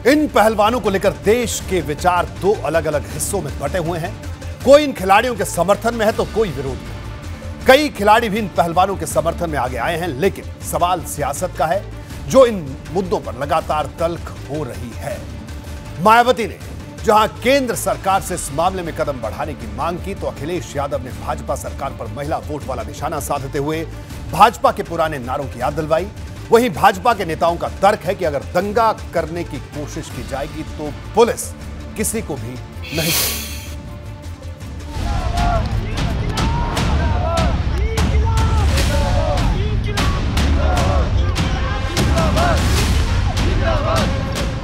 इन पहलवानों को लेकर देश के विचार दो अलग अलग हिस्सों में बंटे हुए हैं। कोई इन खिलाड़ियों के समर्थन में है तो कोई विरोध में। कई खिलाड़ी भी इन पहलवानों के समर्थन में आगे आए हैं, लेकिन सवाल सियासत का है जो इन मुद्दों पर लगातार तल्ख हो रही है। मायावती ने जहां केंद्र सरकार से इस मामले में कदम बढ़ाने की मांग की, तो अखिलेश यादव ने भाजपा सरकार पर महिला वोट वाला निशाना साधते हुए भाजपा के पुराने नारों की याद दिलवाई। वहीं भाजपा के नेताओं का तर्क है कि अगर दंगा करने की कोशिश की जाएगी तो पुलिस किसी को भी नहीं छोड़ेगी।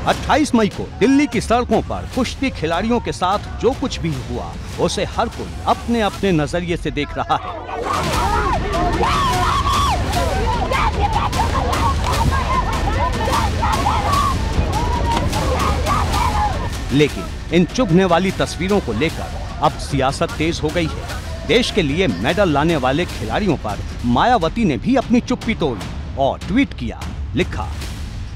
अट्ठाईस मई को दिल्ली की सड़कों पर कुश्ती खिलाड़ियों के साथ जो कुछ भी हुआ उसे हर कोई अपने अपने नजरिए से देख रहा है। लेकिन इन चुभने वाली तस्वीरों को लेकर अब सियासत तेज हो गई है। देश के लिए मेडल लाने वाले खिलाड़ियों पर मायावती ने भी अपनी चुप्पी तोड़ी और ट्वीट किया, लिखा,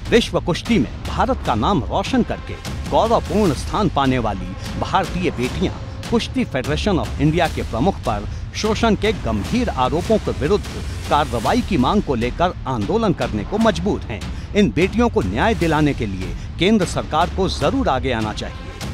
विश्व कुश्ती में भारत का नाम रोशन करके गौरवपूर्ण स्थान पाने वाली भारतीय बेटियां कुश्ती फेडरेशन ऑफ इंडिया के प्रमुख पर शोषण के गंभीर आरोपों के विरुद्ध कार्रवाई की मांग को लेकर आंदोलन करने को मजबूर हैं। इन बेटियों को न्याय दिलाने के लिए केंद्र सरकार को जरूर आगे आना चाहिए।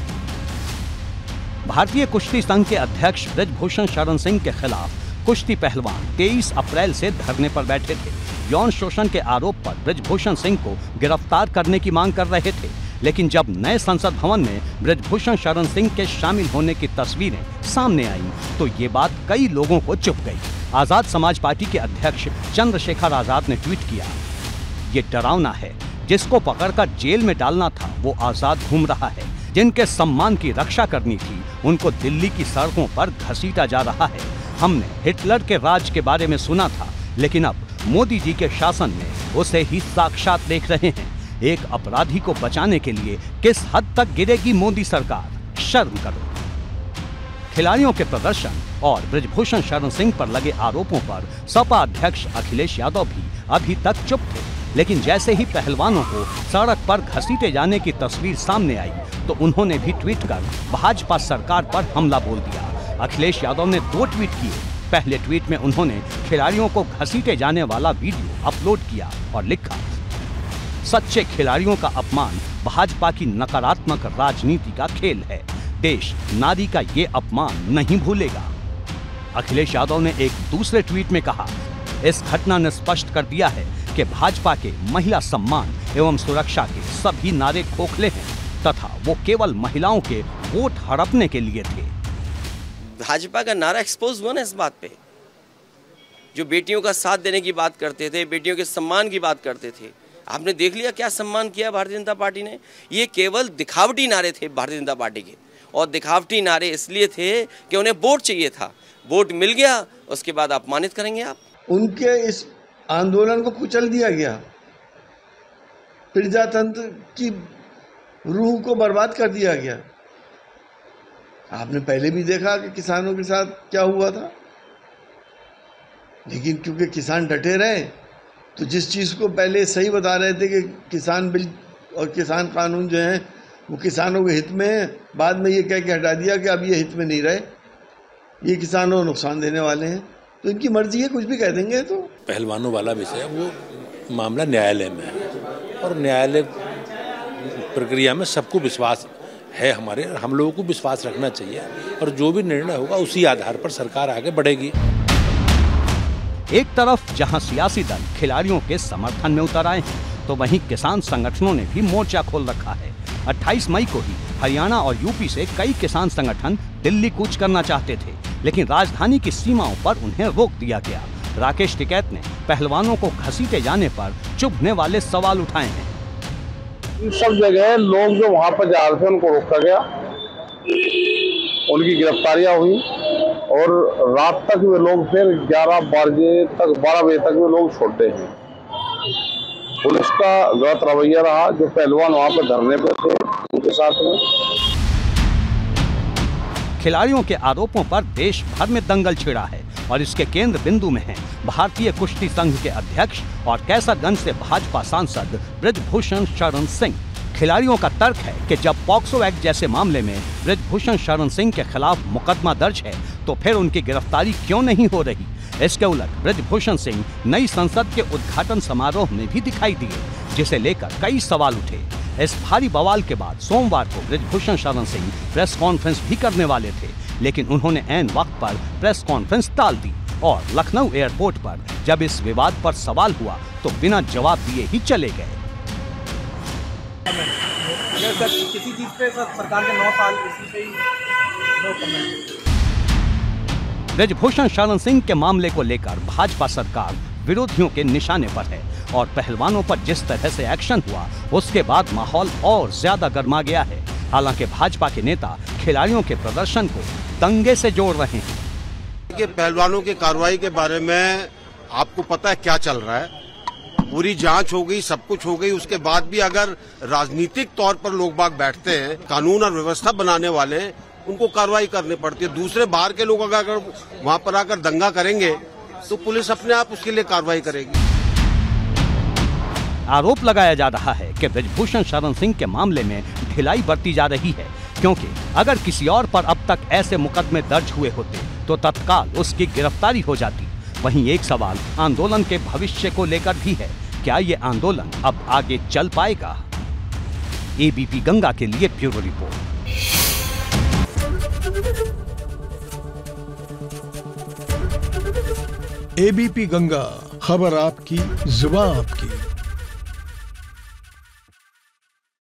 भारतीय कुश्ती संघ के अध्यक्ष ब्रजभूषण शरण सिंह के खिलाफ कुश्ती पहलवान 23 अप्रैल से धरने पर बैठे थे। यौन शोषण के आरोप पर ब्रजभूषण सिंह को गिरफ्तार करने की मांग कर रहे थे, लेकिन जब नए संसद भवन में ब्रजभूषण शरण सिंह के शामिल होने की तस्वीरें सामने आईं, तो ये बात कई लोगों को चुभ गई। आजाद समाज पार्टी के अध्यक्ष चंद्रशेखर आजाद ने ट्वीट किया, ये डरावना है, जिसको पकड़कर जेल में डालना था वो आजाद घूम रहा है। जिनके सम्मान की रक्षा करनी थी उनको दिल्ली की सड़कों पर घसीटा जा रहा है। हमने हिटलर के राज के बारे में सुना था, लेकिन अब मोदी जी के शासन में उसे ही साक्षात देख रहे हैं। एक अपराधी को बचाने के लिए किस हद तक गिरेगी मोदी सरकार, शर्म करो। खिलाड़ियों के प्रदर्शन और ब्रजभूषण शरण सिंह पर लगे आरोपों पर सपा अध्यक्ष अखिलेश यादव भी अभी तक चुप थे, लेकिन जैसे ही पहलवानों को सड़क पर घसीटे जाने की तस्वीर सामने आई तो उन्होंने भी ट्वीट कर भाजपा सरकार पर हमला बोल दिया। अखिलेश यादव ने 2 ट्वीट किए। पहले ट्वीट में उन्होंने खिलाड़ियों को घसीटे जाने वाला वीडियो अपलोड किया और लिखा, सच्चे खिलाड़ियों का अपमान भाजपा की नकारात्मक राजनीति का खेल है। देश नारी का ये अपमान नहीं भूलेगा। अखिलेश यादव ने एक दूसरे ट्वीट में कहा, इस घटना ने स्पष्ट कर दिया है कि भाजपा के महिला सम्मान एवं सुरक्षा के सभी नारे खोखले हैं तथा वो केवल महिलाओं के वोट हड़पने के लिए थे। भाजपा का नारा एक्सपोज हुआ ना इस बात पे। जो बेटियों का साथ देने की बात करते थे, बेटियों के सम्मान की बात करते थे, आपने देख लिया क्या सम्मान किया भारतीय जनता पार्टी ने। ये केवल दिखावटी नारे थे भारतीय जनता पार्टी के, और दिखावटी नारे इसलिए थे कि उन्हें वोट चाहिए था। वोट मिल गया, उसके बाद अपमानित करेंगे आप। उनके इस आंदोलन को कुचल दिया गया, प्रजातंत्र की रूह को बर्बाद कर दिया गया। आपने पहले भी देखा कि किसानों के साथ क्या हुआ था, लेकिन क्योंकि किसान डटे रहे तो जिस चीज़ को पहले सही बता रहे थे कि किसान बिल और किसान कानून जो हैं वो किसानों के हित में है, बाद में ये कह के हटा दिया कि अब ये हित में नहीं रहे, ये किसानों को नुकसान देने वाले हैं। तो इनकी मर्जी है, कुछ भी कह देंगे। तो पहलवानों वाला विषय वो मामला न्यायालय में है और न्यायालय प्रक्रिया में सबको विश्वास है, हमारे हम लोगों को विश्वास रखना चाहिए और जो भी निर्णय होगा उसी आधार पर सरकार आगे बढ़ेगी। एक तरफ जहां सियासी दल खिलाड़ियों के समर्थन में उतर आए हैं, तो वहीं किसान संगठनों ने भी मोर्चा खोल रखा है। 28 मई को ही हरियाणा और यूपी से कई किसान संगठन दिल्ली कूच करना चाहते थे, लेकिन राजधानी की सीमाओं पर उन्हें रोक दिया गया। राकेश टिकैत ने पहलवानों को घसीटे जाने पर चुभने वाले सवाल उठाए हैं। सब जगह लोग जो वहाँ पर जा रहे थे उनको रोका गया, उनकी गिरफ्तारियां हुई और रात तक वे लोग फिर 12 बजे तक वे लोग छोड़ते हैं। पुलिस का गलत रवैया रहा। जो पहलवान वहाँ पर धरने पे थे उनके साथ में। खिलाड़ियों के आरोपों पर देश भर में दंगल छिड़ा है और इसके केंद्र बिंदु में हैं भारतीय कुश्ती संघ के अध्यक्ष और कैसरगंज से भाजपा सांसद ब्रजभूषण शरण सिंह। खिलाड़ियों का तर्क है कि जब पॉक्सो एक्ट जैसे मामले में ब्रिजभूषण शरण सिंह के खिलाफ मुकदमा दर्ज है तो फिर उनकी गिरफ्तारी क्यों नहीं हो रही। इसके उलट ब्रिजभूषण सिंह नई संसद के उद्घाटन समारोह में भी दिखाई दिए, जिसे लेकर कई सवाल उठे। इस भारी बवाल के बाद सोमवार को ब्रिजभूषण शरण सिंह प्रेस कॉन्फ्रेंस भी करने वाले थे, लेकिन उन्होंने ऐन वक्त पर प्रेस कॉन्फ्रेंस टाल दी और लखनऊ एयरपोर्ट पर जब इस विवाद पर सवाल हुआ तो बिना जवाब दिए ही चले गए। सर किसी चीज पे सरकार के 9 साल इसी पे ही नो कमेंट। ब्रिजभूषण शरण सिंह के मामले को लेकर भाजपा सरकार विरोधियों के निशाने पर है और पहलवानों पर जिस तरह से एक्शन हुआ उसके बाद माहौल और ज्यादा गर्मा गया है। हालांकि भाजपा के नेता खिलाड़ियों के प्रदर्शन को दंगे से जोड़ रहे हैं। पहलवानों की कार्रवाई के बारे में आपको पता है क्या चल रहा है, पूरी जांच हो गई, सब कुछ हो गई, उसके बाद भी अगर राजनीतिक तौर पर लोग बाग बैठते हैं, कानून और व्यवस्था बनाने वाले उनको कार्रवाई करनी पड़ती है। दूसरे बाहर के लोग अगर वहां पर आकर दंगा करेंगे तो पुलिस अपने आप उसके लिए कार्रवाई करेगी। आरोप लगाया जा रहा है कि ब्रिजभूषण शरण सिंह के मामले में ढिलाई बरती जा रही है, क्योंकि अगर किसी और पर अब तक ऐसे मुकदमे दर्ज हुए होते तो तत्काल उसकी गिरफ्तारी हो जाती। वहीं एक सवाल आंदोलन के भविष्य को लेकर भी है, क्या ये आंदोलन अब आगे चल पाएगा? एबीपी गंगा के लिए ब्यूरो रिपोर्ट। एबीपी गंगा, खबर आपकी, जुबान आपकी।